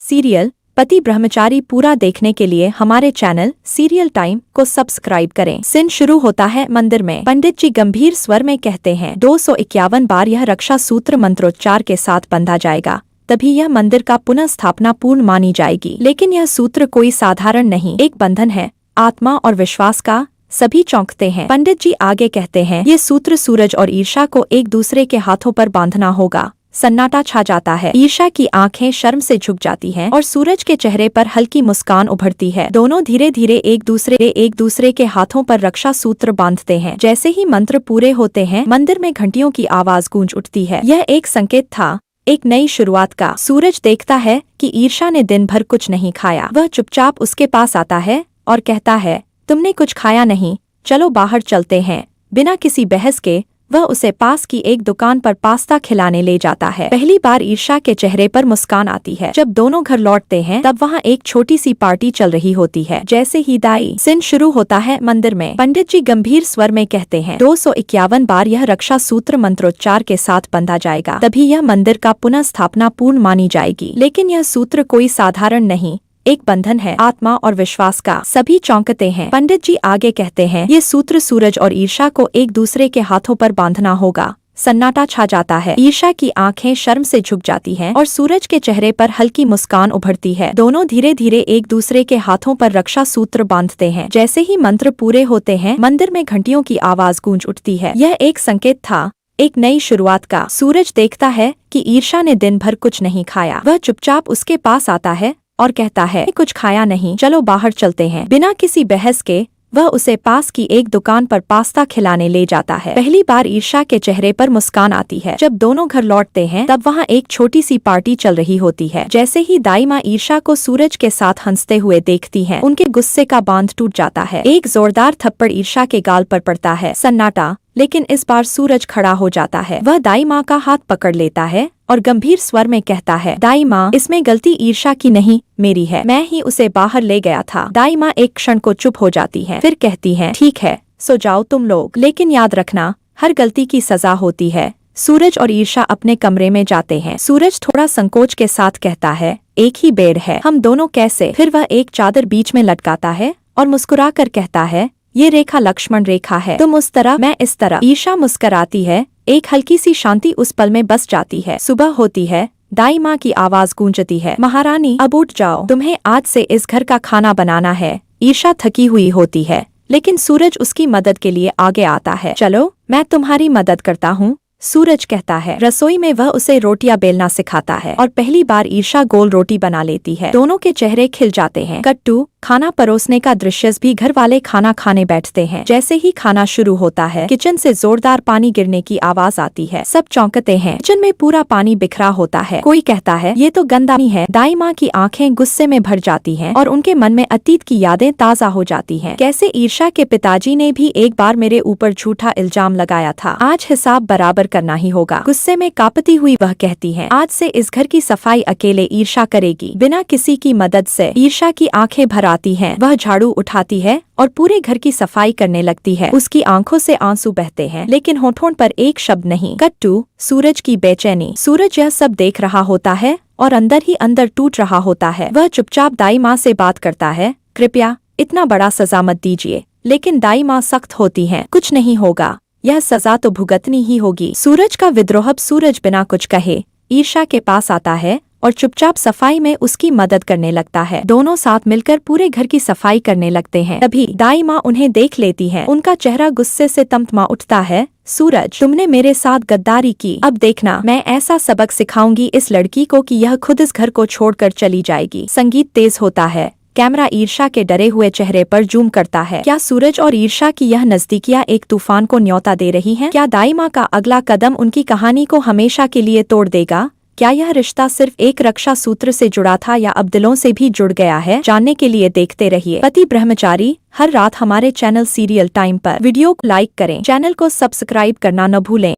Serial पति ब्रह्मचारी पूरा देखने के लिए हमारे चैनल सीरियल टाइम को सब्सक्राइब करें। सीन शुरू होता है मंदिर में। पंडित जी गंभीर स्वर में कहते हैं 251 बार यह रक्षा सूत्र मंत्रोच्चार के साथ बंधा जाएगा, तभी यह मंदिर का पुनः स्थापना पूर्ण मानी जाएगी। लेकिन यह सूत्र कोई साधारण नहीं, एक बंधन है आत्मा और विश्वास का। सभी चौंकते हैं। पंडित जी आगे कहते हैं ये सूत्र सूरज और ईर्षा को एक दूसरे के हाथों पर बांधना होगा। सन्नाटा छा जाता है। ईर्षा की आंखें शर्म से झुक जाती हैं और सूरज के चेहरे पर हल्की मुस्कान उभरती है। दोनों धीरे धीरे एक दूसरे के हाथों पर रक्षा सूत्र बांधते हैं। जैसे ही मंत्र पूरे होते हैं मंदिर में घंटियों की आवाज गूंज उठती है। यह एक संकेत था, एक नई शुरुआत का। सूरज देखता है कि ईर्षा ने दिन भर कुछ नहीं खाया। वह चुपचाप उसके पास आता है और कहता है तुमने कुछ खाया नहीं, चलो बाहर चलते हैं। बिना किसी बहस के वह उसे पास की एक दुकान पर पास्ता खिलाने ले जाता है। पहली बार ईर्षा के चेहरे पर मुस्कान आती है। जब दोनों घर लौटते हैं तब वहाँ एक छोटी सी पार्टी चल रही होती है। जैसे ही दाई सीन शुरू होता है मंदिर में। पंडित जी गंभीर स्वर में कहते हैं 251 बार यह रक्षा सूत्र मंत्रोच्चार के साथ बंधा जाएगा, तभी यह मंदिर का पुनः स्थापना पूर्ण मानी जाएगी। लेकिन यह सूत्र कोई साधारण नहीं, एक बंधन है आत्मा और विश्वास का। सभी चौंकते हैं। पंडित जी आगे कहते हैं ये सूत्र सूरज और ईर्षा को एक दूसरे के हाथों पर बांधना होगा। सन्नाटा छा जाता है। ईर्षा की आंखें शर्म से झुक जाती हैं और सूरज के चेहरे पर हल्की मुस्कान उभरती है। दोनों धीरे धीरे एक दूसरे के हाथों पर रक्षा सूत्र बांधते हैं। जैसे ही मंत्र पूरे होते हैं मंदिर में घंटियों की आवाज गूंज उठती है। यह एक संकेत था, एक नई शुरुआत का। सूरज देखता है कि ईर्षा ने दिन भर कुछ नहीं खाया। वह चुपचाप उसके पास आता है और कहता है कुछ खाया नहीं, चलो बाहर चलते हैं। बिना किसी बहस के वह उसे पास की एक दुकान पर पास्ता खिलाने ले जाता है। पहली बार ईर्षा के चेहरे पर मुस्कान आती है। जब दोनों घर लौटते हैं तब वहाँ एक छोटी सी पार्टी चल रही होती है। जैसे ही दाई माँ ईर्षा को सूरज के साथ हंसते हुए देखती हैं, उनके गुस्से का बांध टूट जाता है। एक जोरदार थप्पड़ ईर्षा के गाल पर पड़ता है। सन्नाटा। लेकिन इस बार सूरज खड़ा हो जाता है। वह दाई माँ का हाथ पकड़ लेता है और गंभीर स्वर में कहता है दाई माँ, इसमें गलती ईर्षा की नहीं, मेरी है। मैं ही उसे बाहर ले गया था। दाई माँ एक क्षण को चुप हो जाती है, फिर कहती है ठीक है, सो जाओ तुम लोग, लेकिन याद रखना हर गलती की सजा होती है। सूरज और ईर्षा अपने कमरे में जाते हैं। सूरज थोड़ा संकोच के साथ कहता है एक ही बेड है, हम दोनों कैसे? फिर वह एक चादर बीच में लटकाता है और मुस्कुरा कर कहता है ये रेखा लक्ष्मण रेखा है, तुम उस तरह मैं इस तरह। ईर्षा मुस्कुराती है। एक हल्की सी शांति उस पल में बस जाती है। सुबह होती है। दाई माँ की आवाज गूंजती है महारानी अब उठ जाओ, तुम्हें आज से इस घर का खाना बनाना है। ईर्षा थकी हुई होती है लेकिन सूरज उसकी मदद के लिए आगे आता है। चलो मैं तुम्हारी मदद करता हूँ, सूरज कहता है। रसोई में वह उसे रोटियां बेलना सिखाता है और पहली बार ईर्षा गोल रोटी बना लेती है। दोनों के चेहरे खिल जाते हैं। कट्टू खाना परोसने का दृश्य भी। घर वाले खाना खाने बैठते हैं। जैसे ही खाना शुरू होता है किचन से जोरदार पानी गिरने की आवाज आती है। सब चौंकते हैं। किचन में पूरा पानी बिखरा होता है। कोई कहता है ये तो गंदा पानी है। दाई माँ की आंखें गुस्से में भर जाती हैं और उनके मन में अतीत की यादें ताजा हो जाती हैं। कैसे ईर्षा के पिताजी ने भी एक बार मेरे ऊपर झूठा इल्जाम लगाया था, आज हिसाब बराबर करना ही होगा। गुस्से में कांपती हुई वह कहती है आज से इस घर की सफाई अकेले ईर्षा करेगी, बिना किसी की मदद से। ईर्षा की आंखें भर आती हैं। वह झाड़ू उठाती है और पूरे घर की सफाई करने लगती है। उसकी आंखों से आंसू बहते हैं लेकिन होठों पर एक शब्द नहीं। कट्टू सूरज की बेचैनी। सूरज यह सब देख रहा होता है और अंदर ही अंदर टूट रहा होता है। वह चुपचाप दाई माँ से बात करता है कृपया इतना बड़ा सजा मत दीजिए। लेकिन दाई माँ सख्त होती हैं, कुछ नहीं होगा, यह सजा तो भुगतनी ही होगी। सूरज का विद्रोह। सूरज बिना कुछ कहे ईर्षा के पास आता है और चुपचाप सफाई में उसकी मदद करने लगता है। दोनों साथ मिलकर पूरे घर की सफाई करने लगते हैं। तभी दाई माँ उन्हें देख लेती है। उनका चेहरा गुस्से से तमतमा उठता है। सूरज तुमने मेरे साथ गद्दारी की, अब देखना मैं ऐसा सबक सिखाऊंगी इस लड़की को कि यह खुद इस घर को छोड़कर चली जाएगी। संगीत तेज होता है। कैमरा ईर्षा के डरे हुए चेहरे पर जूम करता है। क्या सूरज और ईर्षा की यह नजदीकियां एक तूफान को न्योता दे रही हैं? क्या दाई माँ का अगला कदम उनकी कहानी को हमेशा के लिए तोड़ देगा? क्या यह रिश्ता सिर्फ एक रक्षा सूत्र से जुड़ा था या अब दिलों से भी जुड़ गया है? जानने के लिए देखते रहिए पति ब्रह्मचारी हर रात हमारे चैनल सीरियल टाइम पर। वीडियो को लाइक करें, चैनल को सब्सक्राइब करना न भूलें।